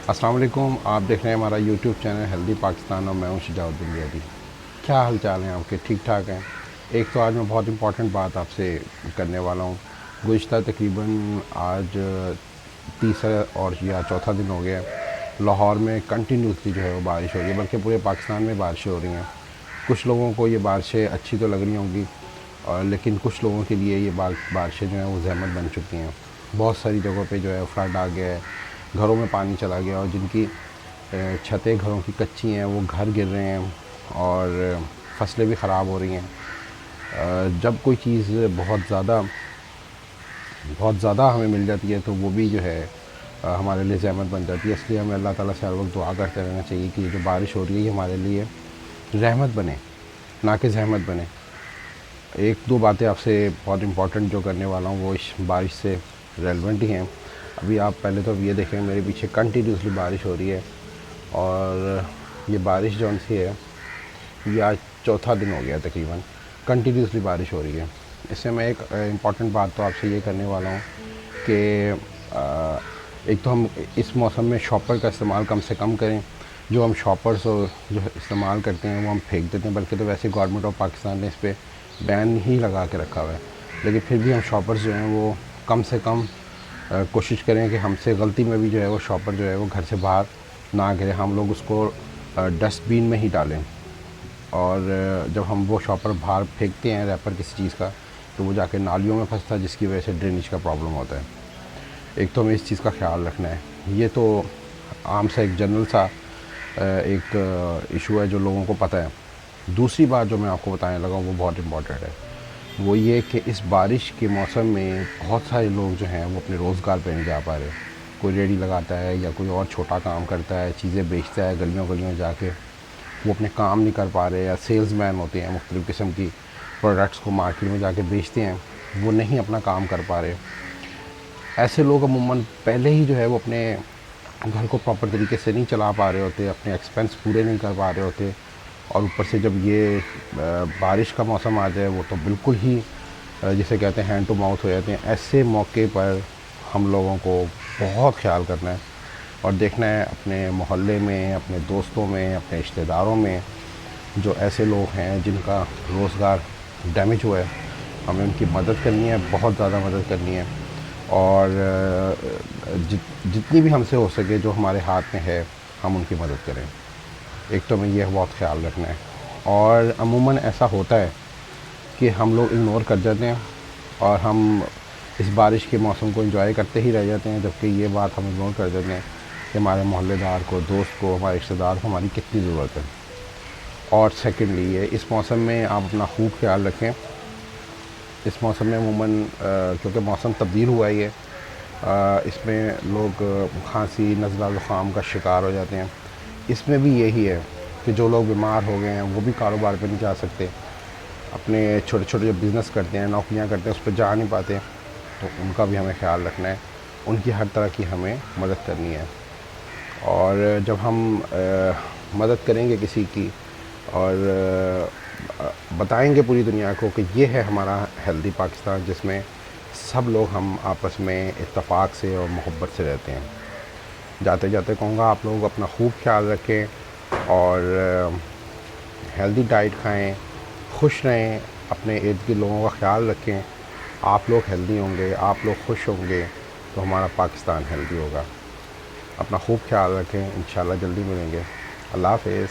अस्सलाम वालेकुम। आप देख रहे हैं हमारा यूट्यूब चैनल हेल्दी पाकिस्तान और मैं हूं शुजाउद्दीन रियादी। क्या हाल चाल हैं आपके? ठीक ठाक हैं? एक तो आज मैं बहुत इंपॉर्टेंट बात आपसे करने वाला हूं। गुज़िश्ता तकरीबन आज तीसरा और या चौथा दिन हो गया है, लाहौर में कंटिन्यूसली जो है वो बारिश हो रही है, बल्कि पूरे पाकिस्तान में बारिशें हो रही हैं। कुछ लोगों को ये बारिशें अच्छी तो लग रही होंगी, और लेकिन कुछ लोगों के लिए ये बारिशें जो हैं वो ज़हमत बन चुकी हैं। बहुत सारी जगहों पे जो है फ्लड आ गया है, घरों में पानी चला गया, और जिनकी छतें घरों की कच्ची हैं वो घर गिर रहे हैं, और फसलें भी ख़राब हो रही हैं। जब कोई चीज़ बहुत ज़्यादा हमें मिल जाती है तो वो भी जो है हमारे लिए ज़हमत बन जाती है। इसलिए हमें अल्लाह ताला से हर वक्त दुआ करते रहना चाहिए कि ये जो बारिश हो रही है ये हमारे लिए रहमत बने, ना कि ज़हमत बने। एक दो बातें आपसे बहुत इंपॉर्टेंट जो करने वाला हूँ वो इस बारिश से रेलेवेंट ही हैं। अभी आप पहले तो ये देखें, मेरे पीछे कंटिन्यूसली बारिश हो रही है, और ये बारिश जौन सी है ये आज चौथा दिन हो गया तकरीबन कंटिन्यूसली बारिश हो रही है। इससे मैं एक इम्पॉर्टेंट बात तो आपसे ये करने वाला हूँ कि एक तो हम इस मौसम में शॉपर का इस्तेमाल कम से कम करें। जो हम शॉपर्स जो इस्तेमाल करते हैं वो हम फेंक देते हैं, बल्कि तो वैसे गवर्नमेंट ऑफ पाकिस्तान ने इस पर बैन ही लगा के रखा हुआ है, लेकिन फिर भी हम शॉपर्स जो हैं वो कम से कम कोशिश करें कि हमसे गलती में भी जो है वो शॉपर जो है वो घर से बाहर ना गिरे, हम लोग उसको डस्टबिन में ही डालें। और जब हम वो शॉपर बाहर फेंकते हैं रैपर किसी चीज़ का, तो वो जाके नालियों में फंसता है, जिसकी वजह से ड्रेनेज का प्रॉब्लम होता है। एक तो हमें इस चीज़ का ख्याल रखना है। ये तो आम सा एक जनरल सा एक इशू है जो लोगों को पता है। दूसरी बात जो मैं आपको बताने लगा वो बहुत इम्पॉर्टेंट है। वो ये कि इस बारिश के मौसम में बहुत सारे लोग जो हैं वो अपने रोज़गार पे नहीं जा पा रहे। कोई रेडी लगाता है या कोई और छोटा काम करता है, चीज़ें बेचता है गलियों गलियों जाके, वो अपने काम नहीं कर पा रहे। या सेल्समैन होते हैं, मुख्तलिफ़ किस्म की प्रोडक्ट्स को मार्केट में जाके बेचते हैं, वो नहीं अपना काम कर पा रहे। ऐसे लोग अमूमन पहले ही जो है वो अपने घर को प्रॉपर तरीके से नहीं चला पा रहे होते, अपने एक्सपेंस पूरे नहीं कर पा रहे होते, और ऊपर से जब ये बारिश का मौसम आ जाए वो तो बिल्कुल ही जिसे कहते हैं हैंड टू माउथ हो जाते हैं। ऐसे मौके पर हम लोगों को बहुत ख्याल करना है और देखना है अपने मोहल्ले में, अपने दोस्तों में, अपने रिश्तेदारों में जो ऐसे लोग हैं जिनका रोज़गार डैमेज हुआ है, हमें उनकी मदद करनी है, बहुत ज़्यादा मदद करनी है। और जितनी भी हमसे हो सके जो हमारे हाथ में है हम उनकी मदद करें। एक तो हमें यह बहुत ख्याल रखना है। और अमूमन ऐसा होता है कि हम लोग इग्नोर कर जाते हैं और हम इस बारिश के मौसम को एंजॉय करते ही रह जाते हैं, जबकि ये बात हम इग्नोर कर देते हैं कि हमारे मोहल्लेदार को, दोस्त को, हमारे रिश्तेदार को हमारी कितनी ज़रूरत है। और सेकेंडली ये इस मौसम में आप अपना खूब ख्याल रखें। इस मौसम में अमूमन क्योंकि मौसम तब्दील हुआ ही है, इसमें लोग खांसी, नज़ला, ज़ुकाम का शिकार हो जाते हैं। इसमें भी यही है कि जो लोग बीमार हो गए हैं वो भी कारोबार पे नहीं जा सकते, अपने छोटे छोटे जो बिज़नेस करते हैं, नौकरियां करते हैं, उस पर जा नहीं पाते, तो उनका भी हमें ख्याल रखना है। उनकी हर तरह की हमें मदद करनी है। और जब हम मदद करेंगे किसी की और बताएंगे पूरी दुनिया को कि ये है हमारा हेल्दी पाकिस्तान, जिसमें सब लोग हम आपस में इत्तेफाक से और मोहब्बत से रहते हैं। जाते जाते कहूँगा आप लोग अपना खूब ख्याल रखें और हेल्दी डाइट खाएं, खुश रहें, अपने इर्द गिर्द लोगों का ख्याल रखें। आप लोग हेल्दी होंगे, आप लोग खुश होंगे, तो हमारा पाकिस्तान हेल्दी होगा। अपना खूब ख्याल रखें, इंशाल्लाह जल्दी मिलेंगे। अल्लाह हाफ़िज़।